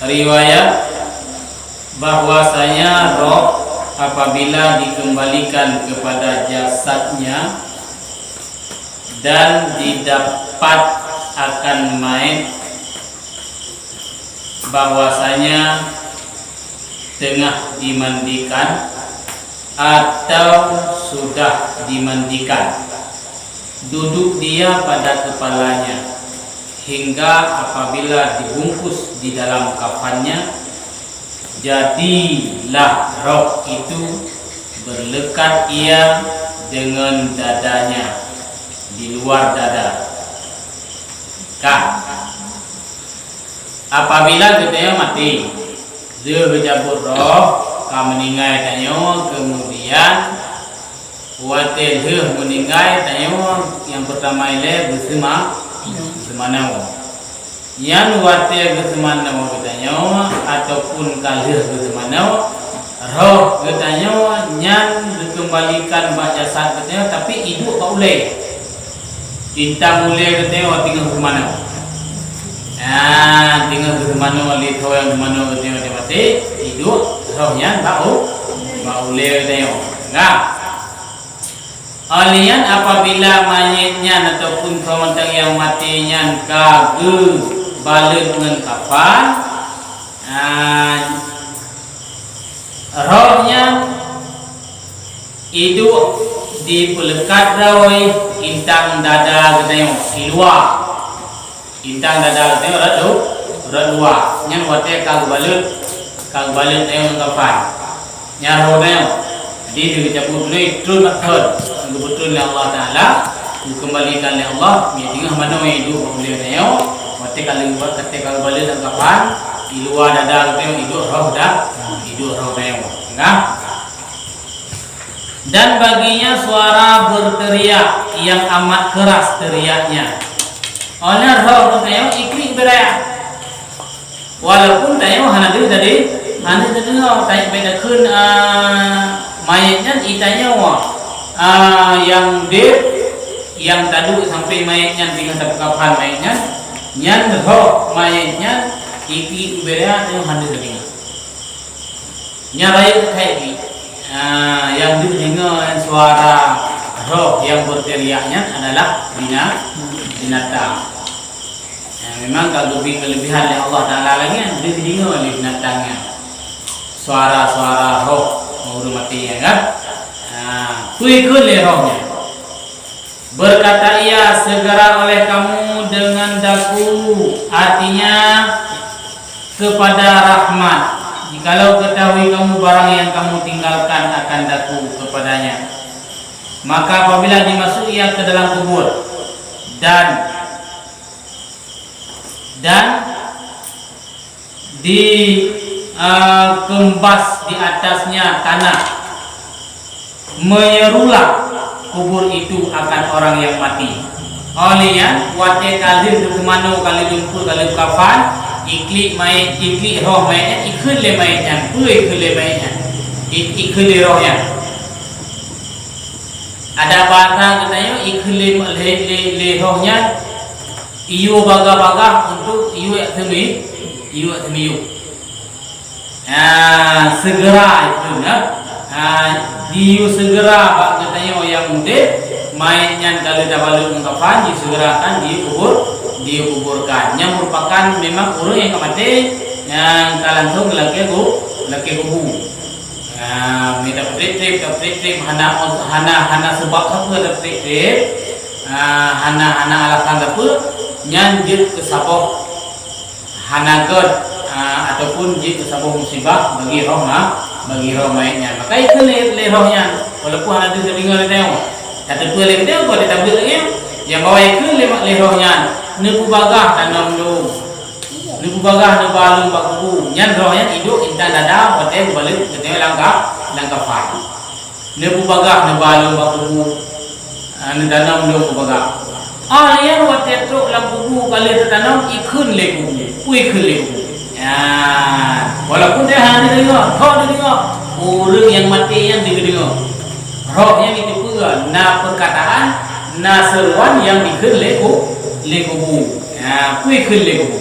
Riwayat bahwasanya roh apabila dikembalikan kepada jasadnya dan didapat akan mayit, bahwasanya tengah dimandikan atau sudah dimandikan, duduk dia pada kepalanya hingga apabila dibungkus di dalam kafannya, jadilah roh itu berlekat ia dengan dadanya di luar dada. Apabila kita mati, dia berjabut roh, meninggal tanya, kemudian watil meninggal tanya, yang pertama ialah bersama yang watia bersemana katanya ataupun kalih bersemana roh katanya yang dikembalikan baca jasad katanya, tapi hidup tak boleh bintang boleh katanya tinggal bersemana tinggal bersemana oleh roh yang bersemana katanya dia mati hidup rohnya tak boleh katanya enggak. Alian apabila mayitnya ataupun sementara yang matinya kagak balut dengan kafan, rohnya hidup di pelekat rawai intang dada katanya di luar, intang dada katanya rada luar, yang wate kagak balut dengan kafan, nyarohnya jadi dicabut dulu terus makan betul Allah Taala dikembalikan oleh Allah dia tinggal mana hidup boleh tanya waktu kali buat ketika balik dan kapan di luar dada kita hidup roh tanya enggak. Dan baginya suara berteriak yang amat keras teriaknya oleh roh tanya iklik beraya walaupun tanya hana dia tadi tanya beda kun mayatnya itanya yang dead yang tadi sampai mayatnya tinggal sampai kapan mayatnya yang roh mayatnya iki berea itu handi tadi nyarai kayak yang didengar suara roh yang berteriaknya adalah binatang. Memang kalau kelebihan oleh Allah Taala lagi yang didengar oleh binatangnya suara-suara roh menghormati ya kan. Kuikul rohnya berkata ia segera oleh kamu dengan daku, artinya kepada rahmat. Jikalau ketahui kamu barang yang kamu tinggalkan akan daku kepadanya, maka apabila dimasuk ia ke dalam kubur dan dikembas di atasnya tanah, menyerulah kubur itu akan orang yang mati. Olehnya wate kalir kemana kali dumpul kali kafan iklik mayat iklik roh mayatnya ikut le mayatnya ikut le mayatnya ikut le rohnya. Ada bahasa katanya ikut le rohnya iyo baga-baga untuk iyo temi segera itu diu segera pak katanya yang muda mayatnya kalau dah balik mengkafan disegerakan dikuburkan yang merupakan memang orang yang mati yang kalantung laki kubu minta trip hana sebab apa ada trip hana alasan apa nyanjir ke sapoh hana god ataupun jika sabuh musibah bagi roh mayatnya, maka itu le rohnya walaupun ada sedengar tengok kata dua le tengok kau ditabur lagi yang bawa itu le rohnya nebu bagah tanam do nebu bagah ne balung baku nyan rohnya hidup intan dada pate balik ketemu langkah far nebu bagah ne balung baku ne tanam do bagah yang wate truk lampu kali tertanam ikun le ikun le Walaupun dia hanya dengar, roh dia dengar. Orang yang mati yang dia dengar. Rohnya itu pula. Na perkataan, na seruan yang dikir lekubu. Nah, kui kir lekubu.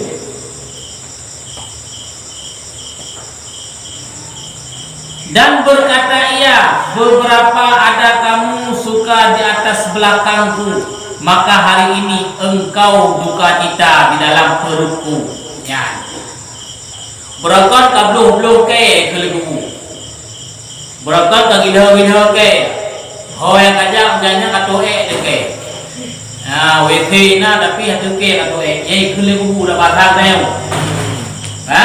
Dan berkata ia, beberapa ada kamu suka di atas belakangku, maka hari ini engkau duka cita di dalam perutku. Ya. Berakal kabluh ke kelegu. Berakal kagidah ke. Ho yang kajak janya katoe ke. Ah, wete na tapi hatu ke katoe. Ye kelegu dah batang tayo. Ha?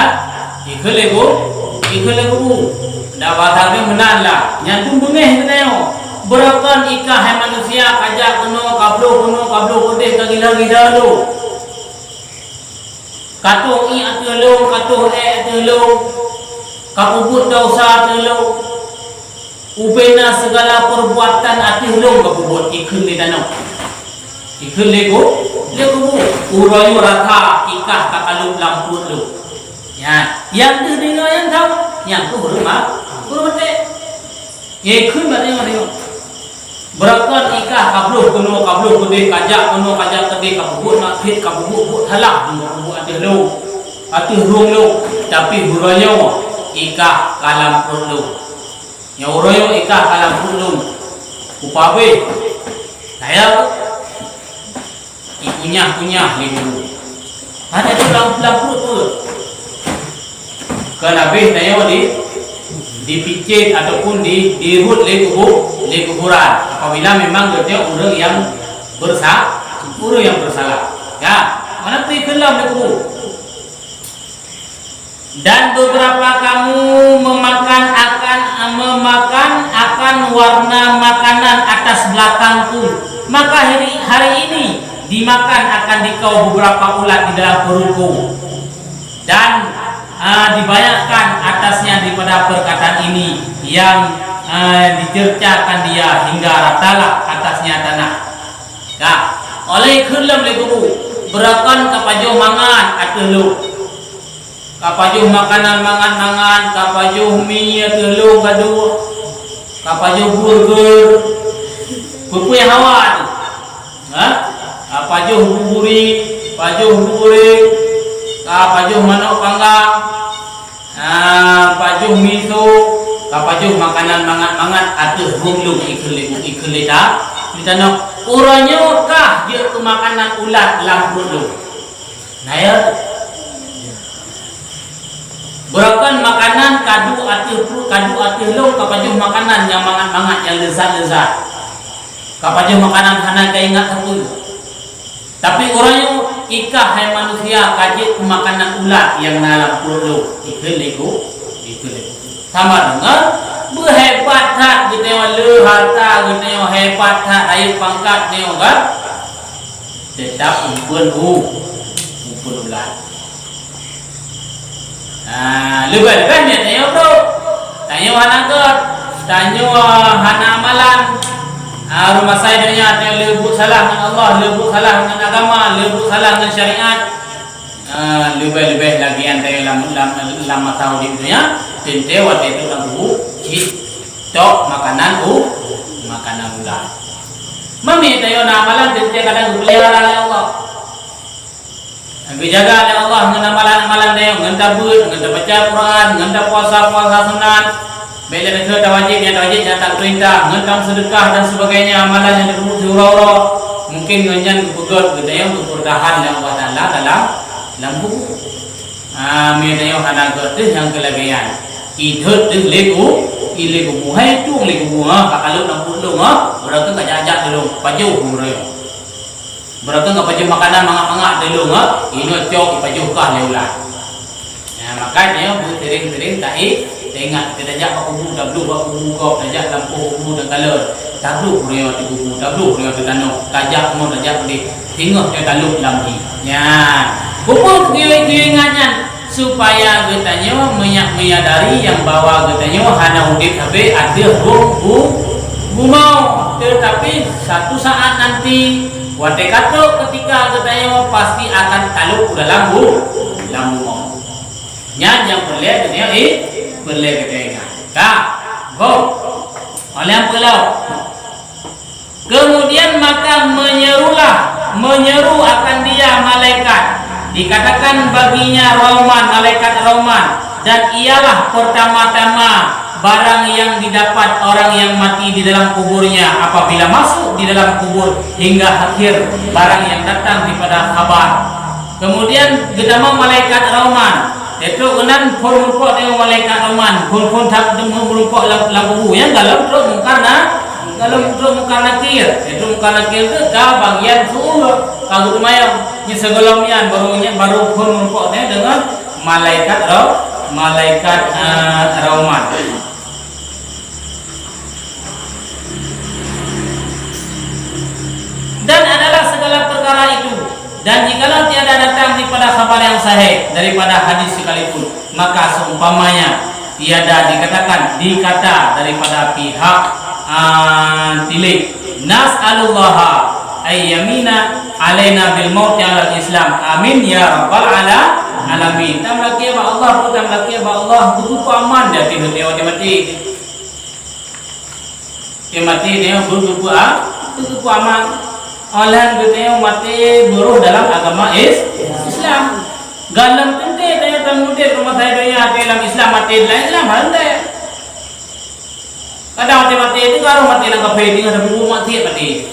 Ikelegu dah batang ni menan lah. Nyantum bengeh tayo. Berakal ikah hai manusia kajak kuno kabluh kodeh kagidah lu. Katuh i atulung, katuh atulung, kapubut dosa atulung, ubena segala perbuatan atulung kapubut ikun di danau, ikun lego bu, urayu rata ikah kakalung lampur lu, ya, yang tu dengar yang tahu, yang tu berumah, ikun mana. Berakal ikah kabluh kuno kode kajak kede kabubut nak hit kabubut halak kabubut atulung lu tapi hurayo ikah kalam perlu yang hurayo ikah kalam perlu upabe saya ikunyah libu ada tu lampu tu kenapa saya dipicit ataupun dirut le kuburan apabila memang dia orang yang bersalah ya mana pergi kelam le kubur. Dan beberapa kamu memakan akan warna makanan atas belakangku, maka hari ini dimakan akan dikau beberapa ulat di dalam perutku dan dibayarkan atasnya daripada perkataan ini yang dicercakan dia hingga ratalah atasnya tanah. Ya, oleh kelam legubu berakan kapajuh mangan atelu, kapajuh makanan mangan, kapajuh mie atelu kadu, kapajuh burger, pupui hawan, kapajuh buburi, pajuh kapajuh manok panggang, pajuh miso, kapajuh makanan mangan atuh rumlung ikul lita ditano uranya kah dia ke makanan ulat lampur lu. Nah ya berakan makanan kadu atuh lu kapajuh makanan yang mangan yang lezat kapajuh makanan hana kaingat aku. Tapi orangnya ikah hai manusia kajit makanan ulat yang dalam perut ikut sama dengan berhebat tak kita yang le harta kita yang hebat tak air pangkat ni kan tetap umpun ulat. Lebih ni tanya bro, tanya hana amalan. Rumah saya dunia ada lebut salah dengan Allah, lebut salah dengan agama, lebut salah dengan syariat. Lebih lagi yang saya lama tahu di dunia, tente waktu itu lampu tok makanan ulat. Mami tayo na amalan tente kadang pelihara oleh Allah. Dijaga oleh Allah dengan amalan tayo, dengan tabut, dengan baca Quran, dengan puasa sunat. Bila kita wajib yang tak perintah, ngentang sedekah dan sebagainya amalan yang disebut surau mungkin ngenyan kepegot kita yang untuk bertahan dan Allah Taala dalam buku. Amin yang hana gertih yang kelebihan. Idut tu ileku buhay tu leku kalau nak pulang berarti tak jajak dulu pajuh murah. Berarti tak pajuh makanan mangak dulu ini cok pajuh kah leulah. Makanya tering ingat kita ajak kubu kau ajak lampu kubu dan kalor tablu punya di kubu tablu punya di tanah kajak mau ajak di tengok dia talup lampi ya kubu ingatnya supaya katanya menyadari yang bawa katanya hana udip tapi ada mau tetapi satu saat nanti wate kato ketika katanya pasti akan talup dalam mau yang perlu kita perlu kita ingat. Oleh yang perlu. Kemudian maka menyeru akan dia malaikat. Dikatakan baginya Rahman, malaikat Rahman, dan ialah pertama-tama barang yang didapat orang yang mati di dalam kuburnya apabila masuk di dalam kubur hingga akhir barang yang datang daripada kabar. Kemudian gedama malaikat Rahman. Itu kenan pun dengan malaikat Rahman pun tak merupakan lagu yang dalam terus muka nakir itu muka nakir itu dah bagian suruh kalau lumayan ni segelamian baru pun merupakan dengan malaikat Rahman. Dan adalah segala perkara itu. Dan jikalau tiada datang daripada khabar yang sahih daripada hadis sekalipun, maka seumpamanya tiada dikata daripada pihak tilik nas'alullaha ayyamina alaina bil mauti ala islam amin ya rabbal alamin. Tamlaki ba Allah pun tamlaki ba Allah butuh aman dia mati dia butuh aman. Oleh kita mati buruh dalam agama Islam. Galam tente tanya tamudir rumah saya dunia dalam Islam mati dalam Islam handai. Kadang mati itu kalau mati lang kafe dengan ada buku mati.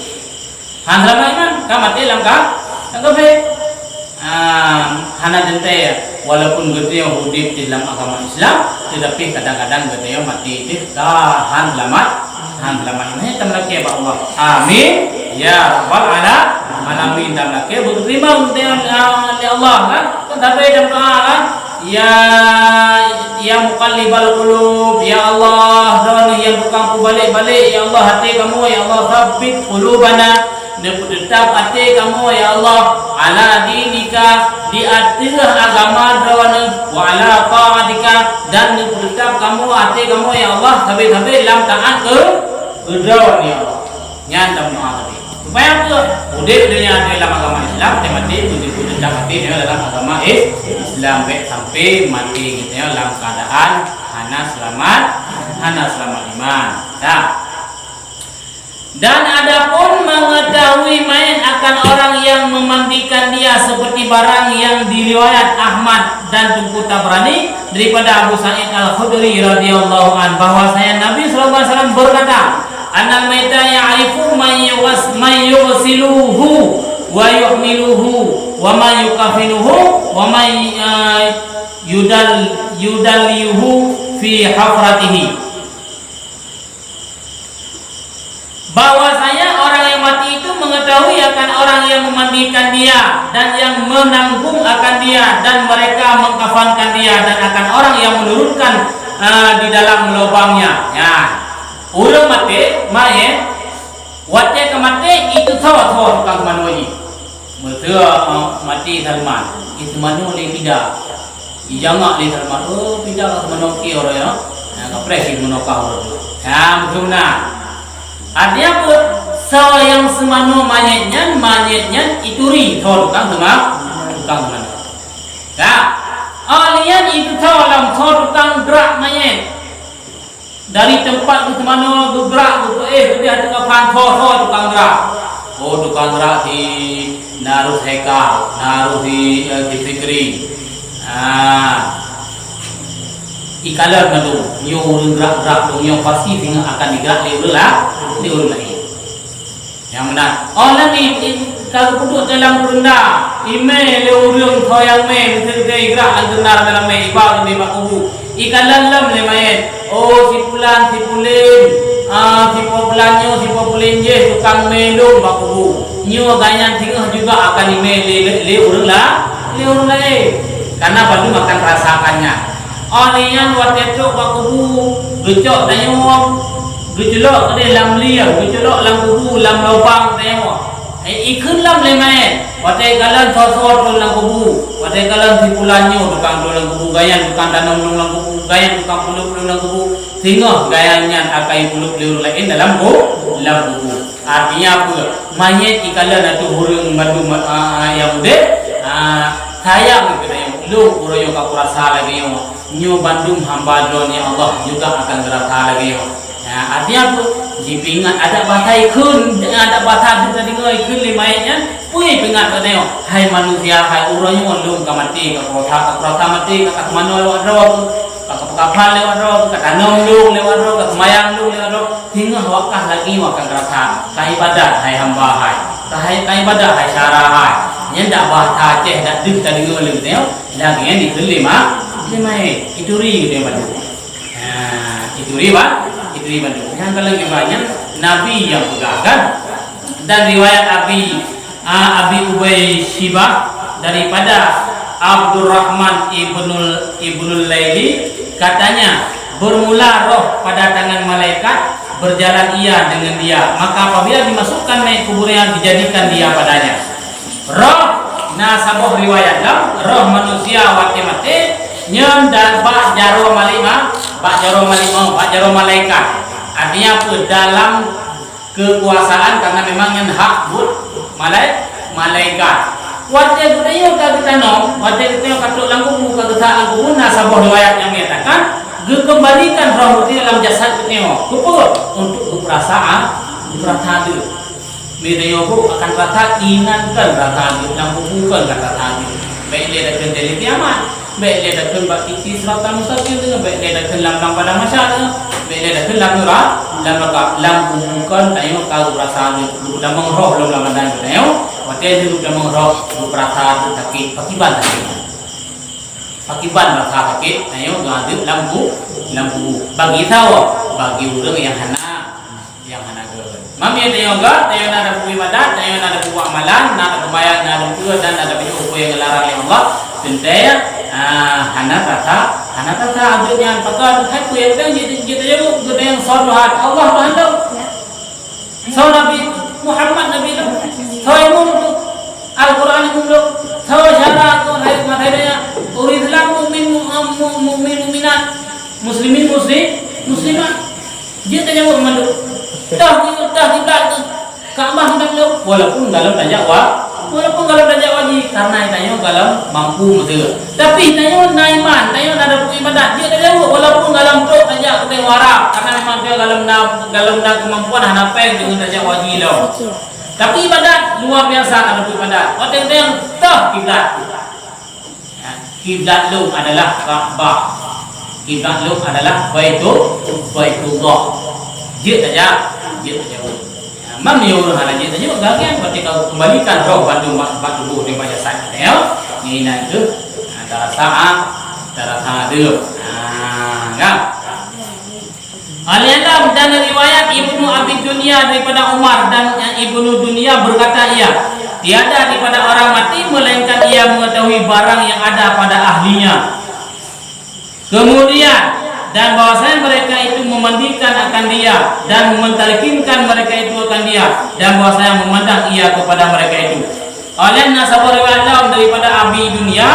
Handra iman kan mati lang kafe. Hana tente walaupun kita yang hidup di dalam agama Islam, tetapi kadang-kadang kita yang mati itu han selamat ini tamlaki ba Allah. Amin. Ya Rabbal alamin tamlaki berterima oleh Allah kan sampai dalam doa kan ya muqallibal qulub ya Allah dan yang tukang balik-balik ya Allah hati kamu ya Allah tsabbit qulubana tetap hati kamu ya Allah ala dinika di atas agama dawana wa ala ta'atika dan tetap kamu hati kamu ya Allah sampai dalam taat ke dawan ya Allah nyandam doa tadi supaya apa? Udah dunia dalam agama Islam, dia mati, udah mati dalam agama Islam, sampai mati gitu ya dalam keadaan hana selamat iman. Nah. Dan adapun mengetahui main akan orang yang memandikan dia seperti barang yang diriwayat Ahmad dan Tungku Tabrani daripada Abu Sa'id Al-Khudri radhiyallahu an bahwasanya Nabi sallallahu alaihi wasallam berkata Anal maita ya'rifu man yughsiluhu wa yuhmiluhu wa man yukafinuhu wa man yudalliyuhu fi hafratihi. Bahwasanya orang yang mati itu mengetahui akan orang yang memandikan dia dan yang menanggung akan dia dan mereka mengkafankan dia dan akan orang yang menurunkan di dalam lubangnya. Ya. Orang mati, mayat, wajah kemati itu tahu tukang manusia. Mereka mati Salman, itu manusia ni tidak. Ijangak ni Salman, tidak manusia orang ya. Kapresi manusia orang tu. Macam artinya apa? Yang semanu mayatnya ituri tahu tukang manusia. Ya, alian itu tahu dalam tukang gerak mayat. Dari tempat ke mana bergerak dia ada kapan tukang gerak. Tukang gerak di naruh heka, naruh di fikri. Ikalah madu, nyo gerak nyo pasti tinggal akan digerak di urut lain. Yang benar. Nanti kalau duduk dalam rendah, email urung thoyang me, kita gerak benar dalam me ibad di makubu. Ikalah lam le mayat. Si pulan, si pulin, si populannya, si populin je tukang melung bakubu. Nyo ganyan tinggal juga akan email le urut lain. Karena baru makan rasakannya. Alian waktu itu bakubu gecok tanyong gejelok tadi lam liang, gejelok lam kubu, lam lubang tanyong. Ikut lam lemen, watai kalan sosor lam kubu, watai kalan si pulannya tukang lam kubu, gayan tukang tanam lam kubu, gayan tukang puluh lam kubu, tinggal gayannya akai puluh lain dalam kubu. Artinya apa? Mayat ikalan atau burung madu yang muda, sayang gitu yang lu uroyo ka kurasa lagi yo nyu bandung hamba don ya Allah juga akan gerata lagi yo. Ya, artinya apa? Jipingat ada batai kun, ada batai kita dengar kun limainnya, pui pingat ke neo. Hai manusia, hai uroyo lu kamati ka kurasa mati ka mano lewat roh, ka kapal lewat roh, ka tanam lu lewat roh, ka semayang lu lewat roh. Hingga wakah lagi wakah gerata. Kai ibadat hai hamba hai. Kai ibadat hai syara hai. Yang dak bahata ceh dak dik tadi dengar lu neo. Lagi yang dikelima itu ri gitu ya. Nah, itu ri yang lagi banyak Nabi yang pegagan dan riwayat Abi Ubay Shibah daripada Abdurrahman ibnul Laili katanya bermula roh pada tangan malaikat berjalan ia dengan dia maka apabila dimasukkan naik kuburnya dijadikan dia padanya roh nasaboh riwayat roh manusia mati nyen dan bak jaro malaikat artinya apa dalam kekuasaan karena memang yang hak but malaikat wate gudayo ka kita no wate kita katuk langkung ka kita langkung nasabah riwayat yang menyatakan kembalikan roh itu dalam jasad kita kupo untuk keperasaan berhati medayo bu akan rata inankan rata langkung bukan rata baik dia akan jadi kiamat baik dia datang bak isi serata mustaqim dengan baik dia datang lam pada masyarakat baik dia datang lam bukan tayo ka perasaan lu dah mengroh lu lam dan tayo waktu itu lu dah mengroh lu perasaan sakit akibat rasa sakit tayo ngadep lampu bagi tahu bagi orang yang hana mami tayo nada ibadat tayo nada amalan nada kebayang nada pura dan nada apa yang dilarang oleh Allah tentaya hana tata akhirnya pakar hai ku yang jadi yang salat Allah bahandau saw Nabi Muhammad Nabi saw imam Al-Quran imam saw syara ko hai matanya uridlah mu'minat muslimin muslimat dia tanya mandu dah kita Ka'bah hendak lo walaupun dalam tanya wajib karena tanya dalam mampu betul tapi tanya naiman tanya ada ibadat dia tanya walaupun dalam tu tanya kita warap karena memang dia dalam kemampuan hana peng dengan tanya wajib lo tapi ibadat luar biasa ada ibadat waktu itu yang kiblat lo adalah Ka'bah kiblat lo adalah Baitullah dia tanya mam ni orang halaji tanya gagian ketika kembalikan roh bantu tubuh di baca sakit ya ini nanti antara dulu kan Al-Yalam dan riwayat Ibnu Abi Dunya daripada Umar dan Ibnu Dunya berkata tiada daripada orang mati melainkan ia mengetahui barang yang ada pada ahlinya kemudian dan bahwasanya mereka itu memandikan akan dia dan mentalkinkan mereka itu akan dia dan bahwasanya memandang ia kepada mereka itu oleh nasabah riwayat daripada Abi Dunya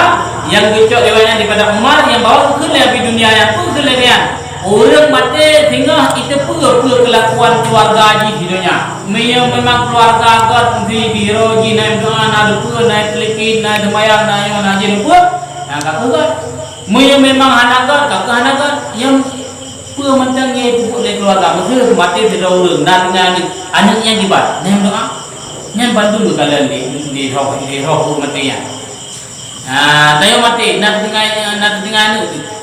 yang gecok riwayatnya daripada Umar yang bawa ke Abi Dunya yang tu kelerian orang mati tinggal itu pura kelakuan keluarga di hidupnya memang keluarga agak di biroji naik doa naik pura naik telekit naik demayang naik najin pura yang kakak memang hanagat kakak hanagat yang pura mentangnya pupuk dari keluarga mesti mati tidak urung dan anaknya dibat yang doa yang bantu kalian di roh matinya tayo mati nak tengah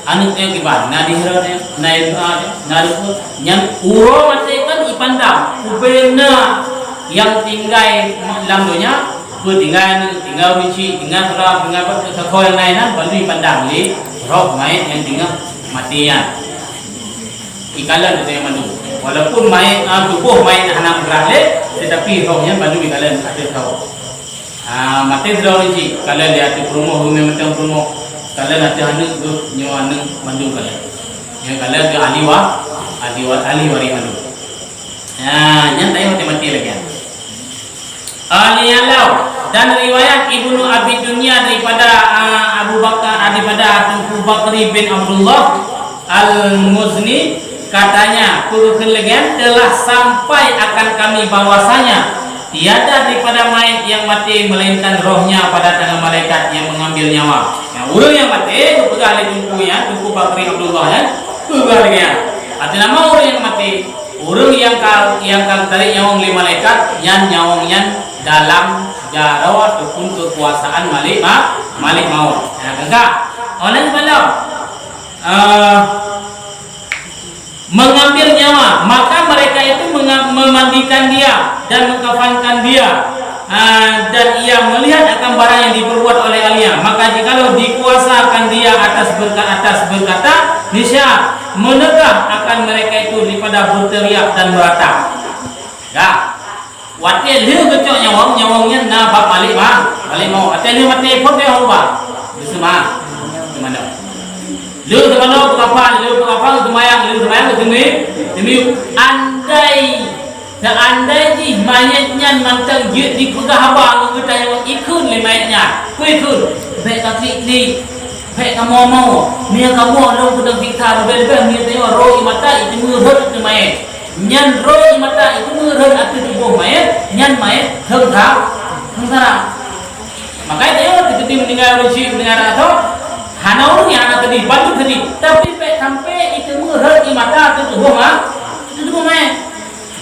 anaknya dibat nak dihirau naik doa naik yang uro mati kan ipandang ubena yang tinggal lamdonya tinggal benci tinggal serap tinggal kau yang lain bantu ipandang li roh main yang tinggal matian ikalan itu yang mandu walaupun main tubuh main anak beralih tetapi rohnya bandu ikalan ada tahu mati terlalu benci kalian lihat di promo rumah macam promo kalian nanti anak tu nyawa anak mandu kalian yang kalian ke ali wari mandu yang tahu mati lagi Al-Yalam dan riwayat Ibnu Abi Dunya daripada Abu Bakar bin Abdullah Al-Muzni katanya kurukelegen telah sampai akan kami bahwasanya tiada daripada mayit yang mati melainkan rohnya pada tangan malaikat yang mengambil nyawa Orang yang mati tu pegang lagi tungkunya, tungku Bakri Abdullah ya, pegang lagi ya. Arti nama orang yang mati, orang yang tarik nyawang lima malaikat, yang nyawangnya dalam jaro ataupun kekuasaan Malik maut. Ya, enggak. Oleh sebab mengambil nyawa, maka mereka itu memandikan dia dan mengkafankan dia. Dan ia melihat akan barang yang diperbuat oleh ahlinya, maka jikalau dikuasakan dia atas berkata niscaya menegah akan mereka itu daripada berteriak dan meratap. Ya, waktu dia kecok nyawangnya na bab Malik mau. Waktu dia mati pun dia ubah. Bersama mana? Lu mana berapa semayang demi andai di mayatnya mantang dia dipegang abang kita yang ikut le mayatnya ikut baik kaki ni baik kamu mau ni kamu orang sudah fikar lebih ni tengok roh mata itu murut tu mayat nyan roh mata itu murut atau tubuh mayat nyan mayat hengkang sengsara makanya tengok ketika mendengar rujuk mendengar atau hana orang yang anak tadi bantu tadi tapi baik sampai itu murut mata atau tubuh mayat.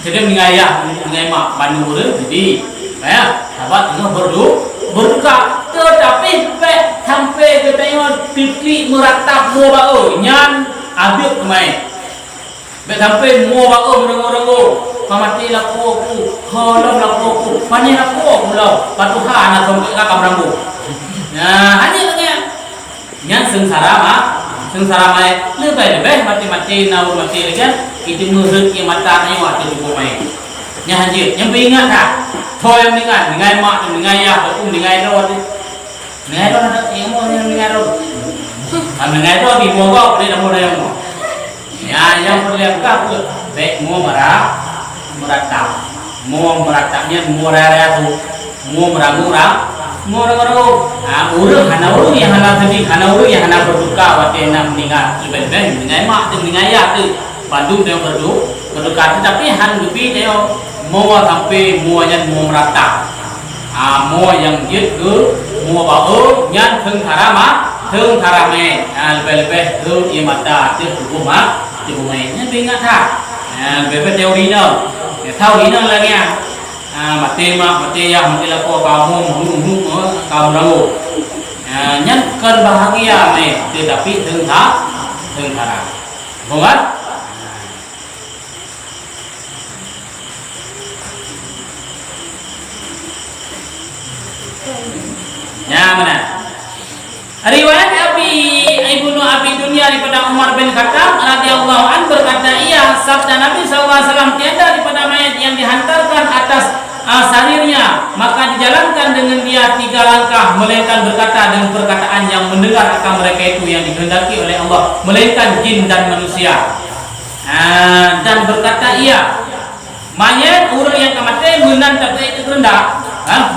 Jadi mengenai mak Bandung jadi, ya, sahabat tengah berduka. Tetapi sampai kita tengok titik meratap mua bau, nyan abis kemai. Sampai mua bau mendengar pamati laku aku, halam laku aku, pani laku aku lau, patuha anak sampai kakak rambu. Nah, hanya nyan sengsara mai, lebih mati naur mati lagi. Itu murid yang mata tanya waktu itu main. Yang haji, yang beringat tak? Thoi yang beringat, dengan mak, dengan ayah, ataupun dengan roh. Dengan roh ada ilmu yang dengan roh. Dengan roh di mogok boleh dah yang mau. Ya, yang boleh buka pun baik mau meratap, mau meratapnya mau raya tu, mau merangurang. Orang yang hana sedih, orang yang hana berduka waktu nak meninggal. Lebih dengan mak dengan ayah tu. Bandung dia berduka, tapi han lebih dia mau sampai muanya mau merata, mau yang dia ke mau bau yang tengkara me, lebih tu ia mata tu tubuh me, nya bingat tak, lebih teori no, tahu ini lagi mati ya mati laku kamu ragu, nya kan bahagia me, tetapi tengkara, bukan? Ya mana? Riwayat Ibnu Abi Dunya daripada Umar bin Khattab radhiyallahu an berkata, ia sabda Nabi SAW, tiada daripada mayat yang dihantarkan atas sarirnya maka dijalankan dengan dia 3 langkah melainkan berkata dengan perkataan yang mendengar akan mereka itu yang dikehendaki oleh Allah, melainkan jin dan manusia. Dan berkata ia mayat orang yang kematian menang tak itu rendah.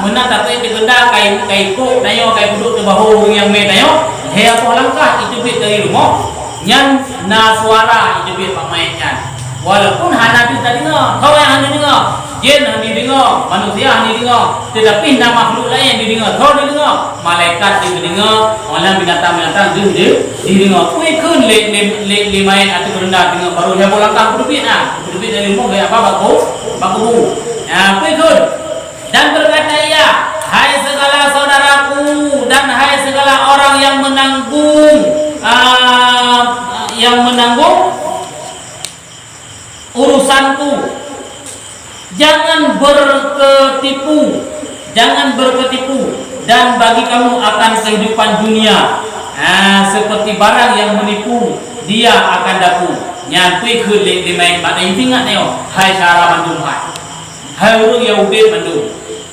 Menang tak itu rendah kai kok nayo kai duduk ke bahu orang yang me nayo he apa langkah itu bit dari rumah nyan na suara itu bit pamayatnya walaupun hana bisa dengar kau yang hana dengar jin hana dengar manusia hana dengar tetapi nama makhluk lain didengar kau didengar malaikat didengar orang binatang didengar kuikun le mayat atau rendah dengar baru he apa langkah bit dari rumah kayak apa baku kuikun. Dan berkata ia, hai segala saudaraku dan hai segala orang yang menanggung urusanku, jangan berketipu dan bagi kamu akan kehidupan dunia seperti barang yang menipu dia akan daku nyantui ke limai pada ingat neo hai cara mandung hai orang yang udah mandung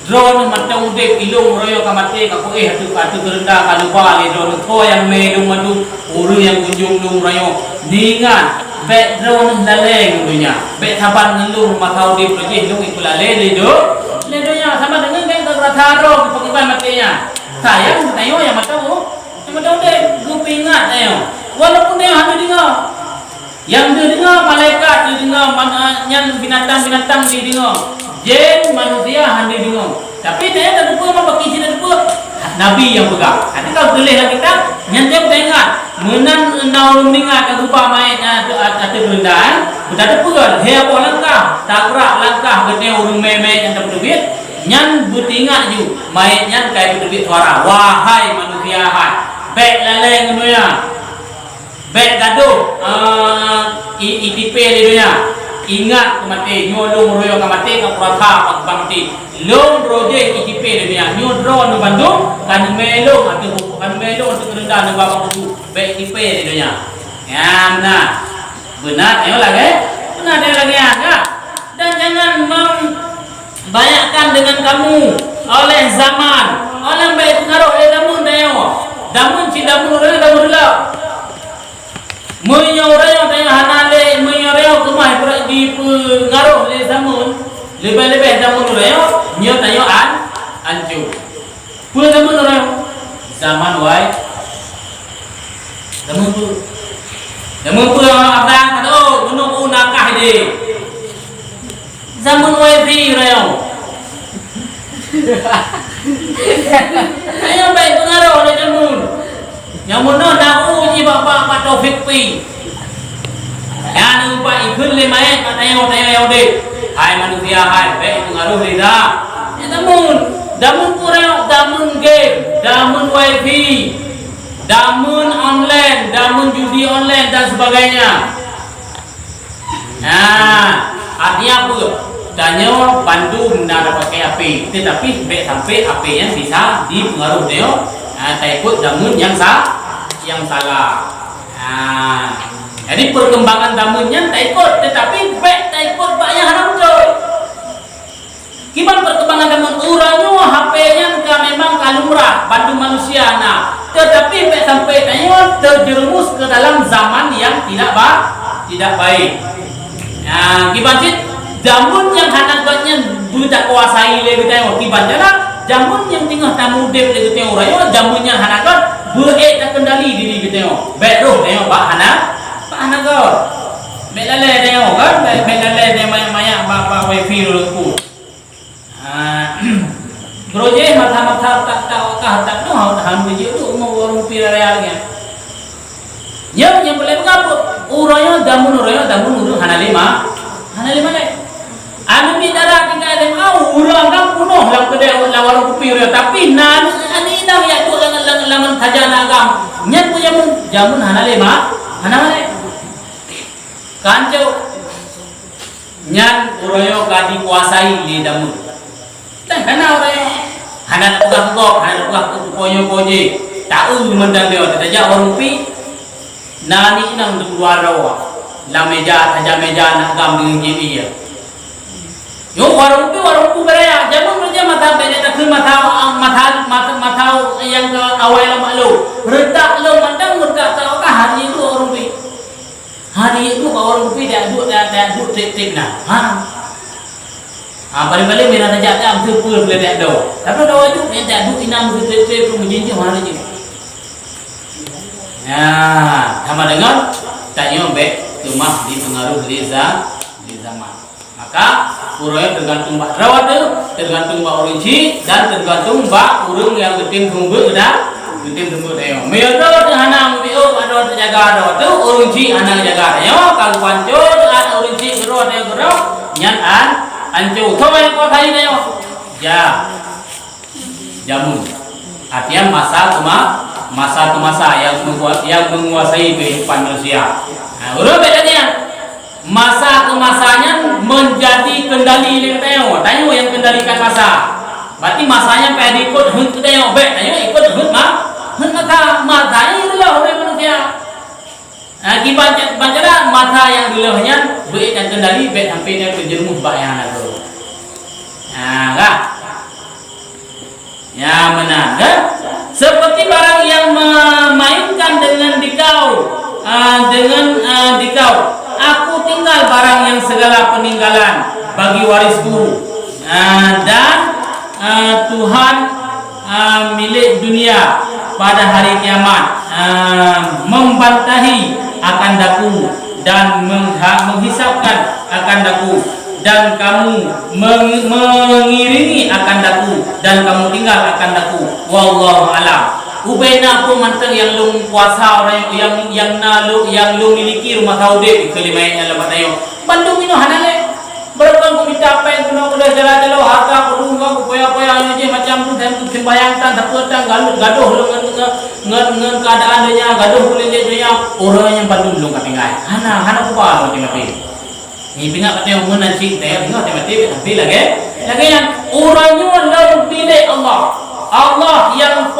drone matang udah ilung royo kamate kako hatu kerendah kalupa le drone ko yang medung madu orang yang kunjung lung royo dengan back drone laleng dunia back saban ngelung makau di pergi lung itu lale ledonya sama dengan back terrataro kepakiban matenya sayang tayo yang matau deh gupingat tayo walaupun dia hanya dengar yang didengar malaikat didengar yang binatang didengar jin manusia hanya dengar tapi dia tak lupa apa bagi sini lupa Nabi yang pegang. Nanti kalau boleh lah kita nyantai tengah menan naulung dengar kan rupa main ada kerendahan kita ada pegang hea apa langkah takrak langkah gede urung meme yang dapat duit nyan butinga ju main nyan kayak duit suara wahai manusia hai baik laleng dunia baik gaduh ITP di dunia ingat kemati nyolong royo kemati ke purata kemati long roje ITP di dunia nyodro no Bandung kan melo atau kerendahan no bapak kudu baik ITP di dunia ya benar ayo lagi benar dia lagi agak dan jangan membayangkan dengan kamu oleh zaman oleh baik pengaruh oleh damun damun cidamun royo damun dulu menyoreo tanya hanale menyoreo kemah di pengaruh le zaman lebih-lebih zaman reo nyo tayo anju pun zaman reo zaman wai zaman pu abang kata oh gunung unakah de zaman wai di reo ayo baik pengaruh le zaman yang mana dah uji bapak Taufik pi yang nampak ikut le main tayo deh hai manusia hai baik pengaruh lidah ya damun kurang damun game damun wifi damun online damun judi online dan sebagainya nah artinya apa tanya Bandung nak pakai api tetapi baik sampai api yang bisa dipengaruh dia ikut damun yang salah. Jadi perkembangan damunnya tak ikut, tetapi baik tak ikut banyak haram coy. Gimana perkembangan damun urangnya HP-nya memang kalumrah bantu manusia tetapi baik sampai tanya terjerumus ke dalam zaman yang tidak baik. Gimana sih damun yang hanaknya tidak kuasai lebih tengok gimana jamun yang tengah tamu dep de tengok rayo jamunnya hanakan beek tak kendali diri kita tengok baik roh tengok pak hanakan baik lale tengok kan baik lale dia maya bapak wifi dulu proje mata tak no han beje tu mau warung pirarialnya yang boleh berapa urayo damun urung hanalima le anu bidara kita ada urang kan punuh lang kedai lawan kopi tapi ani nang ya tu langan khajana agam nyen punya jamun hanale kancau nyan urayo kadi kuasai li damun dan kana urayo hanan pugah ponyo tahu mendang dia tetaja orang pi nani nang luar rawa la meja nak gam dengan jibi ya yo warung beraya jamun kerja mata beda tak mata yang ke awal malu retak lo mandang retak kau kah hari itu orang pi dia duduk tik nah balik merah tajak am tu pul boleh tak do tapi do itu dia duduk inam tik tu menjinjing hari ini sama dengan tanya baik rumah dipengaruh di zaman maka urang tergantung bak rawat tu tergantung bak urinci dan tergantung bak urang yang getim tumbuh dah getim tumbuh dia meado hana mubio ado jaga tu urinci ana jaga dia kalau panco ada urinci gero dia gero nyan ancu thoi ko thai dia ya jamun artinya masa yang menguasai kehidupan manusia urang bedanya masa kemasanya menjadi kendali le teo tayo yang kendalikan masa berarti masanya pe diikut hun teo be tayo ikut hun maka mata itu lah oleh manusia akibat banjara mata yang dilahnya be yang kendali be sampai dia terjerumus bahaya itu ya benar seperti barang yang memainkan dengan dikau aku tinggal barang yang segala peninggalan bagi warisku dan Tuhan milik dunia pada hari kiamat membantahi akan daku dan menghisapkan akan daku dan kamu mengiringi akan daku dan kamu tinggal akan daku. Wallahu alam. Ubaina pun manteng yang lung kuasa orang yang lung miliki rumah taude kelimanya lebat ayo. Bandung ini hanale. Berapa aku minta apa yang kena udah jalan harga kurunga poya-poya aja macam tu dan sembayangkan dapetan gaduh ngen keadaan dia gaduh kulit dia orang yang Bandung belum katingai. Hana kupa mati. Ni pingat kata yang mana cik teh pingat mati tapi lagi yang orangnya lalu pilih Allah yang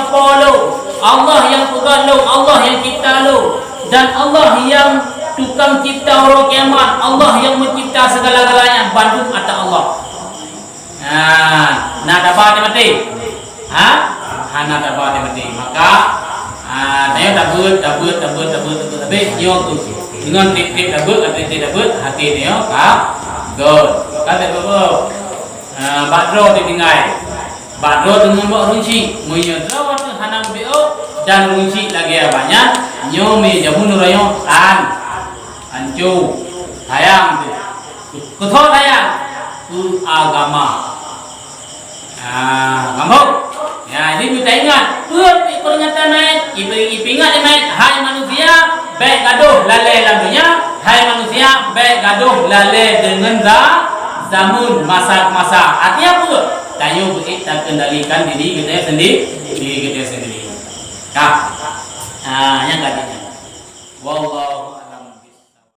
follow, Allah yang pegang Allah yang cipta dan Allah yang tukang cipta orang kiamat, Allah yang mencipta segala-galanya. Bandung kata Allah. Nah dapat mati. Hana dapat mati. Maka saya dapat tapi nyok tu dengan tip dapat hati dia god. Kata apa? Badro ditinggal. Badro dengan buat runci, menyedra waktu hanam beo dan runci lagi banyak. Nyomi jamun rayon ancu sayang kuthol sayang tu agama. Ngambok ya ini kita ingat peringatan naik ipingat naik. Hai manusia baik gaduh lalai lagunya. Hai manusia baik gaduh lalai dengan zamun masa artinya apa? Tayo kita kendalikan diri kita sendiri. Yang katanya